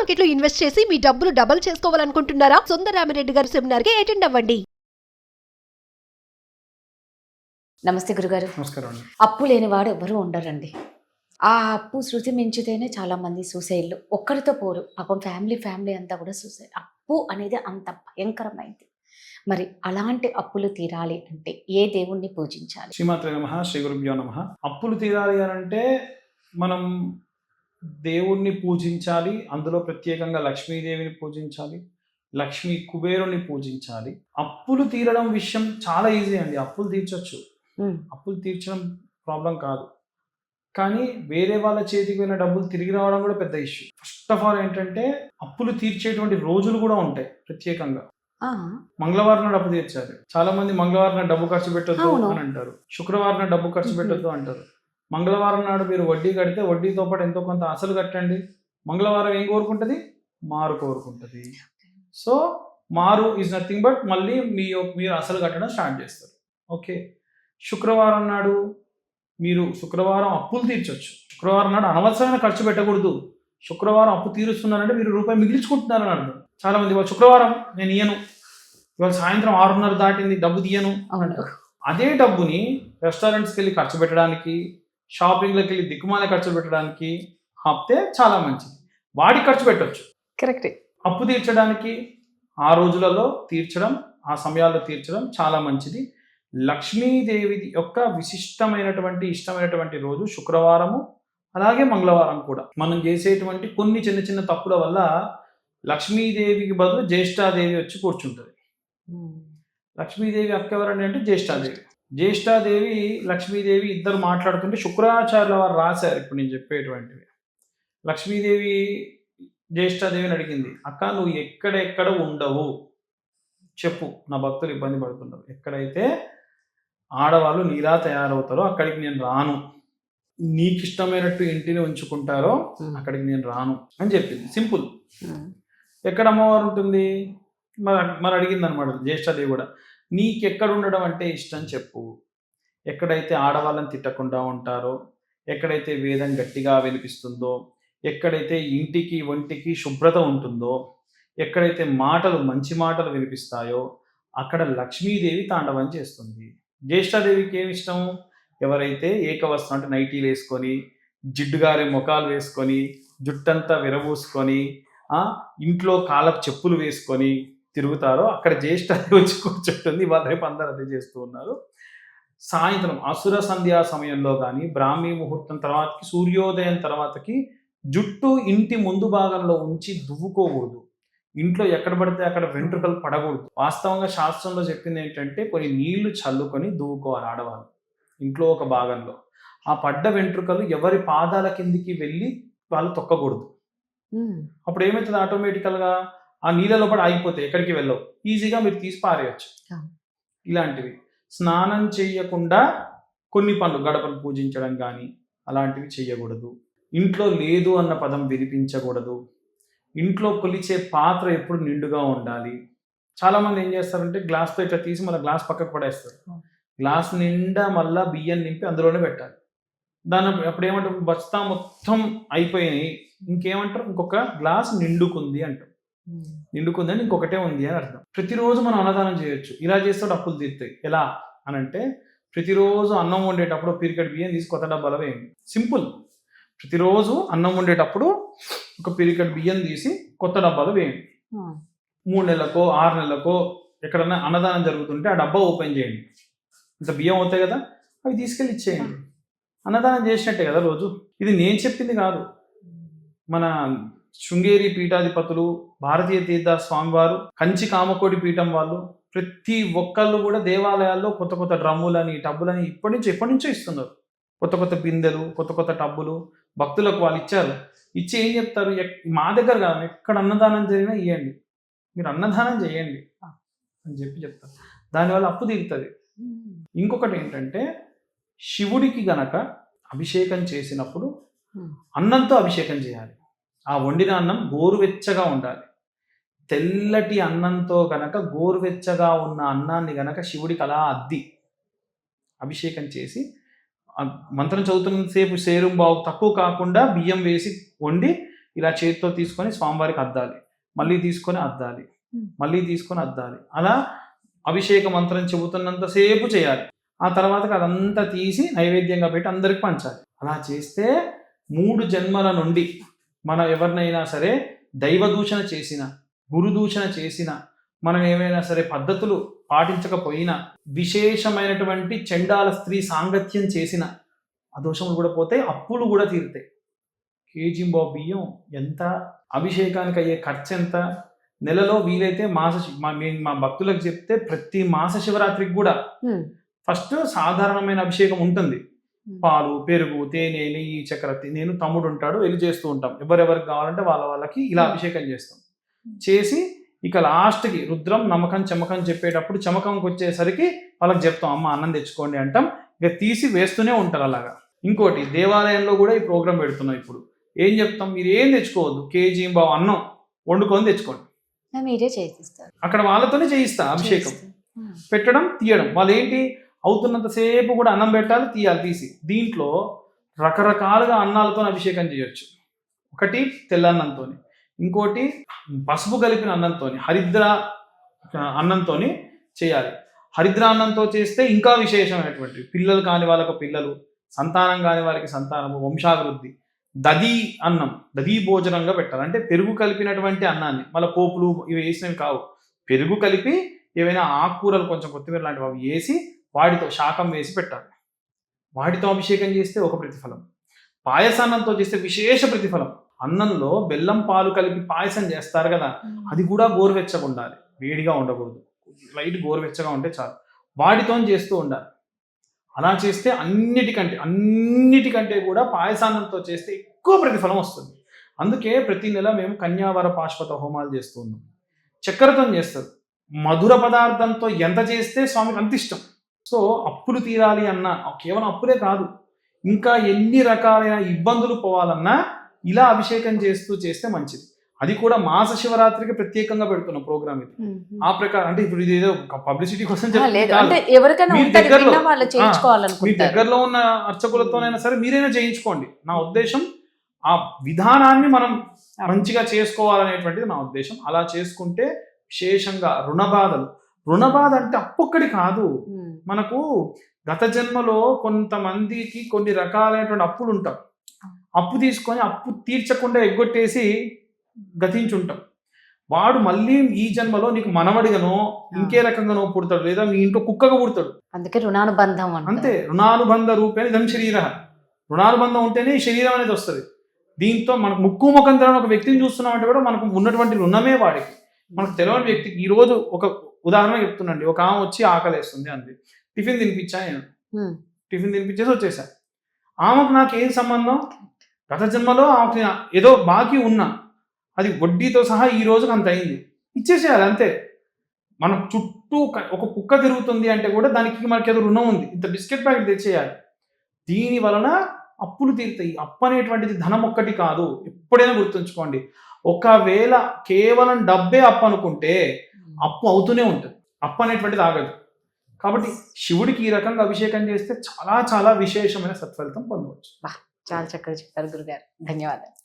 Market లో invest చేసి మీ డబ్బులు డబుల్ చేసుకోవాలనుకుంటున్నారా? సుందరరామిరెడ్డి గారి సెమినార్ కి అటెండ్ అవ్వండి. నమస్తే గురుగారు. నమస్కారం అండి. అప్పు లేనివాడు ఎవరు ఉండరండి. ఆ అప్పు శృతి మించితేనే చాలా మంది సూసైడ్లు. ఒక్కరితో పోరు, పాపం ఫ్యామిలీ అంతా కూడా సూసైడ్. అప్పు అనేది అంత భయంకరమైంది. మరి అలాంటి అప్పులు తీరాలి అంటే ఏ దేవుణ్ణి పూజించాలి? శ్రీమాత్రే నమః, శ్రీ గురుభ్యో నమః. అప్పులు తీరాలి అని అంటే మనం దేవుణ్ణి పూజించాలి. అందులో ప్రత్యేకంగా లక్ష్మీదేవిని పూజించాలి, లక్ష్మీ కుబేరుని పూజించాలి. అప్పులు తీరడం విషయం చాలా ఈజీ అండి. అప్పులు తీర్చొచ్చు, అప్పులు తీర్చడం ప్రాబ్లం కాదు. కానీ వేరే వాళ్ళ చేతికి వెళ్ళిన డబ్బులు తిరిగి రావడం కూడా పెద్ద ఇష్యూ. ఫస్ట్ ఆఫ్ ఆల్ ఏంటంటే అప్పులు తీర్చేటువంటి రోజులు కూడా ఉంటాయి ప్రత్యేకంగా. మంగళవారం నాడు అప్పు తీర్చాలి. చాలా మంది మంగళవారం నాడు డబ్బు ఖర్చు పెట్టొద్దు అని అంటారు, శుక్రవారం నాడు డబ్బు ఖర్చు పెట్టొద్దు అంటారు. మంగళవారం నాడు మీరు వడ్డీ కడితే వడ్డీతో పాటు ఎంతో కొంత అసలు కట్టండి. మంగళవారం ఏం కోరుకుంటుంది? మారు కోరుకుంటుంది. సో మారు ఈజ్ నథింగ్ బట్ మళ్ళీ మీరు అసలు కట్టడం స్టార్ట్ చేస్తారు. ఓకే, శుక్రవారం నాడు మీరు శుక్రవారం అప్పులు తీర్చొచ్చు. శుక్రవారం నాడు అనవసరమైన ఖర్చు పెట్టకూడదు. శుక్రవారం అప్పు తీరుస్తున్నారంటే మీరు రూపాయి మిగిల్చుకుంటున్నారని అర్థం. చాలా మంది ఇవాళ శుక్రవారం నేను ఇయ్యను, ఇవాళ సాయంత్రం 6:30 దాటింది డబ్బు తీయను అంటారు. అదే డబ్బుని రెస్టారెంట్స్కి వెళ్ళి ఖర్చు పెట్టడానికి, షాపింగ్లోకి వెళ్ళి దిక్కుమాల ఖర్చు పెట్టడానికి ఆపితే చాలా మంచిది. వాడి ఖర్చు పెట్టొచ్చు. కరెక్ట్. అప్పు తీర్చడానికి ఆ రోజులలో తీర్చడం, ఆ సమయాల్లో తీర్చడం చాలా మంచిది. లక్ష్మీదేవి యొక్క విశిష్టమైనటువంటి ఇష్టమైనటువంటి రోజు శుక్రవారము, అలాగే మంగళవారం కూడా. మనం చేసేటువంటి కొన్ని చిన్న చిన్న తప్పుల వల్ల లక్ష్మీదేవికి బదులు జ్యేష్ఠాదేవి వచ్చి కూర్చుంటుంది. లక్ష్మీదేవి అక్క ఎవరండి అంటే జ్యేష్ఠాదేవి. జ్యేష్ఠాదేవి లక్ష్మీదేవి ఇద్దరు మాట్లాడుతుంటే శుక్రాచార్యుల వారు రాశారు ఇప్పుడు నేను చెప్పేటువంటివి. లక్ష్మీదేవి జ్యేష్ఠాదేవిని అడిగింది, అక్క నువ్వు ఎక్కడెక్కడ ఉండవు చెప్పు, నా భక్తులు ఇబ్బంది పడుతున్నారు. ఎక్కడైతే ఆడవాళ్ళు నీలా తయారవుతారో అక్కడికి నేను రాను, నీకు ఇష్టమైనట్టు ఇంటిని ఉంచుకుంటారో అక్కడికి నేను రాను అని చెప్పింది. సింపుల్. ఎక్కడ అమ్మవారు ఉంటుంది మరి అడిగింది అనమాట జ్యేష్ఠాదేవి కూడా. నీకెక్కడ ఉండడం అంటే ఇష్టం చెప్పు. ఎక్కడైతే ఆడవాళ్ళని తిట్టకుండా ఉంటారో, ఎక్కడైతే వేదం గట్టిగా వినిపిస్తుందో, ఎక్కడైతే ఇంటికి ఒంటికి శుభ్రత ఉంటుందో, ఎక్కడైతే మంచి మాటలు వినిపిస్తాయో అక్కడ లక్ష్మీదేవి తాండవం చేస్తుంది. జ్యేష్ఠాదేవికి ఏమి ఇష్టం? ఎవరైతే ఏకవస్త్రం అంటే నైటీలు వేసుకొని, జిడ్డుగారి ముఖాలు వేసుకొని, జుట్టంతా విరబూసుకొని, ఇంట్లో కాళ్ళకు చెప్పులు వేసుకొని తిరుగుతారో అక్కడ జ్యేష్ఠాదేవి వచ్చి కూర్చుంటుంది. వాళ్ళ రేపు అందరూ అదే చేస్తూ ఉన్నారు. సాయంత్రం అసుర సంధ్యా సమయంలో కానీ, బ్రాహ్మీ ముహూర్తం తర్వాతకి, సూర్యోదయం తర్వాతకి జుట్టు ఇంటి ముందు భాగంలో ఉంచి దువ్వుకోకూడదు. ఇంట్లో ఎక్కడ పడితే అక్కడ వెంట్రుకలు పడకూడదు. వాస్తవంగా శాస్త్రంలో చెప్పింది ఏంటంటే కొన్ని నీళ్లు చల్లుకొని దువ్వుకోవాలి ఆడవాళ్ళు ఇంట్లో ఒక భాగంలో. ఆ పడ్డ వెంట్రుకలు ఎవరి పాదాల కిందికి వెళ్ళి వాళ్ళు తొక్కకూడదు. అప్పుడు ఏమవుతుంది? ఆటోమేటికల్గా ఆ నీళ్ళలో పడి ఆగిపోతాయి, ఎక్కడికి వెళ్ళవు, ఈజీగా మీరు తీసి పారేయచ్చు. ఇలాంటివి స్నానం చేయకుండా కొన్ని పనులు, గడపను పూజించడం కానీ అలాంటివి చేయకూడదు. ఇంట్లో లేదు అన్న పదం వినిపించకూడదు. ఇంట్లో కొలిచే పాత్ర ఎప్పుడు నిండుగా ఉండాలి. చాలామంది ఏం చేస్తారంటే గ్లాస్తో ఇట్లా తీసి మళ్ళీ గ్లాస్ పక్కకు పడేస్తారు. గ్లాస్ నిండా మళ్ళీ బియ్యం నింపి అందులోనే పెట్టాలి. దాని అప్పుడు ఏమంటారు? బస్తా మొత్తం అయిపోయినాయి, ఇంకేమంటారు? ఇంకొక గ్లాస్ నిండుకుంది అంటారు. నిండుకుంది అని ఇంకొకటే ఉంది అని అర్థం. ప్రతిరోజు మనం అన్నదానం చేయొచ్చు. ఇలా చేస్తే అప్పులు తీరుతాయి. ఎలా అని అంటే ప్రతిరోజు అన్నం వండేటప్పుడు పిరికెడు బియ్యం తీసి కొత్త డబ్బాలో వేయండి. సింపుల్. ప్రతిరోజు అన్నం వండేటప్పుడు ఒక పిరికెడు బియ్యం తీసి కొత్త డబ్బాలో వేయండి. 3 నెలలకో 6 నెలలకో ఎక్కడన్నా అన్నదానం జరుగుతుంటే ఆ డబ్బా ఓపెన్ చేయండి. ఇంత బియ్యం అవుతాయి కదా, అవి తీసుకెళ్ళి ఇచ్చేయండి. అన్నదానం చేసినట్టే కదా రోజు. ఇది నేను చెప్పింది కాదు, మన శృంగేరి పీఠాధిపతులు, భారతీయ తీర్థ స్వామివారు, కంచి కామకోటి పీఠం వాళ్ళు ప్రతి ఒక్కళ్ళు కూడా దేవాలయాల్లో కొత్త కొత్త డ్రమ్ములని టబ్బులని ఎప్పటి నుంచో ఇస్తున్నారు. కొత్త కొత్త బిందెలు, కొత్త కొత్త టబ్బులు భక్తులకు వాళ్ళు ఇచ్చారు. ఇచ్చి ఏం చెప్తారు? మా దగ్గర కాదు, ఎక్కడ అన్నదానం జరిగినా ఇవ్వండి, మీరు అన్నదానం చేయండి అని చెప్తారు. దానివల్ల అప్పు తీరుతుంది. ఇంకొకటి ఏంటంటే శివుడికి గనక అభిషేకం చేసినప్పుడు అన్నంతో అభిషేకం చేయాలి. ఆ వండిన అన్నం గోరువెచ్చగా ఉండాలి. తెల్లటి అన్నంతో గనక గోరువెచ్చగా ఉన్న అన్నాన్ని గనక శివుడికి అలా అద్ది అభిషేకం చేసి మంత్రం చదువుతున్నంతసేపు సేరుంబావు తక్కువ కాకుండా బియ్యం వేసి వండి ఇలా చేతితో తీసుకొని స్వామివారికి అద్దాలి, మళ్ళీ తీసుకొని అద్దాలి, మళ్ళీ తీసుకొని అద్దాలి. అలా అభిషేక మంత్రం చెబుతున్నంతసేపు చేయాలి. ఆ తర్వాత అదంతా తీసి నైవేద్యంగా పెట్టి అందరికి పంచాలి. అలా చేస్తే 3 జన్మల నుండి మనం ఎవరినైనా సరే దైవదూషణ చేసిన, గురుదూషణ చేసిన, మనం ఏమైనా సరే పద్ధతులు పాటించకపోయినా, విశేషమైనటువంటి చండాల స్త్రీ సాంగత్యం చేసిన ఆ దోషములు కూడా పోతాయి, అప్పులు కూడా తీరుతాయి. కేజీంబాబు బియ్యం ఎంత, అభిషేకానికి అయ్యే ఖర్చు ఎంత, నెలలో వీలైతే మా భక్తులకు చెప్తే ప్రతి మాస శివరాత్రికి కూడా ఫస్ట్ సాధారణమైన అభిషేకం ఉంటుంది. పాలు, పెరుగు, తేనె, నెయ్యి, చక్కెర, నేను తమ్ముడు ఉంటాడు, వెళ్ళి చేస్తూ ఉంటాం. ఎవరెవరికి కావాలంటే వాళ్ళకి ఇలా అభిషేకం చేస్తాం. చేసి ఇక లాస్ట్కి రుద్రం, నమ్మకం, చమకం చెప్పేటప్పుడు చమకంకి వచ్చేసరికి వాళ్ళకి చెప్తాం, అమ్మ అన్నం తెచ్చుకోండి అంటాం. ఇక తీసి వేస్తూనే ఉంటారు అలాగా. ఇంకోటి, దేవాలయంలో కూడా ఈ ప్రోగ్రాం పెడుతున్నాం. ఇప్పుడు ఏం చెప్తాం, మీరు ఏం తెచ్చుకోవద్దు, కేజీంబాబు అన్నం వండుకొని తెచ్చుకోండి, మీరే చేయిస్తారు. అక్కడ వాళ్ళతోనే చేయిస్తా అభిషేకం. పెట్టడం, తీయడం. వాళ్ళు ఏంటి, అవుతున్నంతసేపు కూడా అన్నం పెట్టాలి, తీయాలి. తీసి దీంట్లో రకరకాలుగా అన్నాలతో అభిషేకం చేయొచ్చు. ఒకటి తెల్లన్నంతో, ఇంకోటి పసుపు కలిపిన అన్నంతో, హరిద్ర అన్నంతో చేయాలి. హరిద్ర అన్నంతో చేస్తే ఇంకా విశేషమైనటువంటి, పిల్లలు కాని వాళ్ళకు పిల్లలు, సంతానం కాని వారికి సంతానము, వంశాభివృద్ధి. దధి అన్నం, దధి భోజనంగా పెట్టాలి. అంటే పెరుగు కలిపినటువంటి అన్నాన్ని, మళ్ళీ పోపులు ఇవి వేసినవి కావు, పెరుగు కలిపి ఏవైనా ఆకుకూరలు, కొంచెం కొత్తిమీర లాంటివి అవి వేసి వాటితో శాకం వేసి పెట్టాలి. వాటితో అభిషేకం చేస్తే ఒక ప్రతిఫలం, పాయసాన్నంతో చేస్తే విశేష ప్రతిఫలం. అన్నంలో బెల్లం పాలు కలిపి పాయసం చేస్తారు కదా, అది కూడా గోరువెచ్చగా ఉండాలి, వేడిగా ఉండకూడదు, లైట్ గోరువెచ్చగా ఉంటే చాలు. వాటితో చేస్తూ ఉండాలి. అలా చేస్తే అన్నిటికంటే కూడా పాయసాన్నంతో చేస్తే ఎక్కువ ప్రతిఫలం వస్తుంది. అందుకే ప్రతి నెల మేము కన్యావర పాశుపత హోమాలు చేస్తూ ఉన్నాం. చక్కెరతో చేస్తారు. మధుర పదార్థంతో ఎంత చేస్తే స్వామికి అంత ఇష్టం. సో అప్పులు తీరాలి అన్నా, కేవలం అప్పులే కాదు, ఇంకా ఎన్ని రకాలైన ఇబ్బందులు పోవాలన్నా ఇలా అభిషేకం చేస్తే మంచిది. అది కూడా మాస శివరాత్రికి ప్రత్యేకంగా పెడుతున్న ప్రోగ్రామ్ ఇది. ఆ ప్రకారం అంటే ఇప్పుడు ఇది ఏదో పబ్లిసిటీ కోసం మీ దగ్గరలో ఉన్న అర్చకులతోనైనా సరే మీరైనా చేయించుకోండి. నా ఉద్దేశం ఆ విధానాన్ని మనం మంచిగా చేసుకోవాలనేటువంటిది నా ఉద్దేశం. అలా చేసుకుంటే విశేషంగా రుణబాధ అంటే అప్పొక్కడి కాదు, మనకు గత జన్మలో కొంతమందికి కొన్ని రకాలైనటువంటి అప్పులు ఉంటాం. అప్పు తీసుకొని అప్పు తీర్చకుండా ఎగ్గొట్టేసి గతించుంటాం. వాడు మళ్ళీ ఈ జన్మలో నీకు మనవడిగానో ఇంకే రకంగానో పుడతాడు, లేదా మీ ఇంట్లో కుక్కగా పుడతాడు. అందుకే రుణానుబంధం అంతే, రుణానుబంధ రూపేణ ఇదం శరీర. రుణానుబంధం ఉంటేనే ఈ శరీరం అనేది వస్తుంది. దీంతో మనకు ముక్కు ముఖం తెలియని ఒక వ్యక్తిని చూస్తున్నామంటే కూడా మనకు ఉన్నటువంటి రుణమే వాడికి. మనకు తెలియని వ్యక్తికి ఈరోజు ఒక ఉదాహరణ చెప్తున్నాండి. ఒక ఆమె వచ్చి ఆకలేస్తుంది అంది, టిఫిన్ తినిపించా నేను, టిఫిన్ తినిపించేసి వచ్చేసా. ఆమెకు నాకు ఏం సంబంధం? గత జన్మలో ఆమెకు ఏదో బాకీ ఉన్నా, అది వడ్డీతో సహా ఈ రోజుకి అంత అయింది, ఇచ్చేసేయాలి అంతే. మన చుట్టూ ఒక కుక్క తిరుగుతుంది అంటే కూడా దానికి మనకి ఏదో రుణం ఉంది, ఇంత బిస్కెట్ ప్యాకెట్ తెచ్చేయాలి. దీని వలన అప్పులు తీరుతాయి. అప్పు అనేటువంటిది ధనం ఒక్కటి కాదు, ఎప్పుడైనా గుర్తుంచుకోండి. ఒకవేళ కేవలం డబ్బే అప్పు అనుకుంటే అప్పు అవుతూనే ఉంటుంది, అప్పు అనేటువంటిది ఆగదు. కాబట్టి శివుడికి ఈ రకంగా అభిషేకం చేస్తే చాలా చాలా విశేషమైన సత్ఫలితం పొందవచ్చు. చాలా చక్కగా చెప్పారు గురుగారు, ధన్యవాదాలు.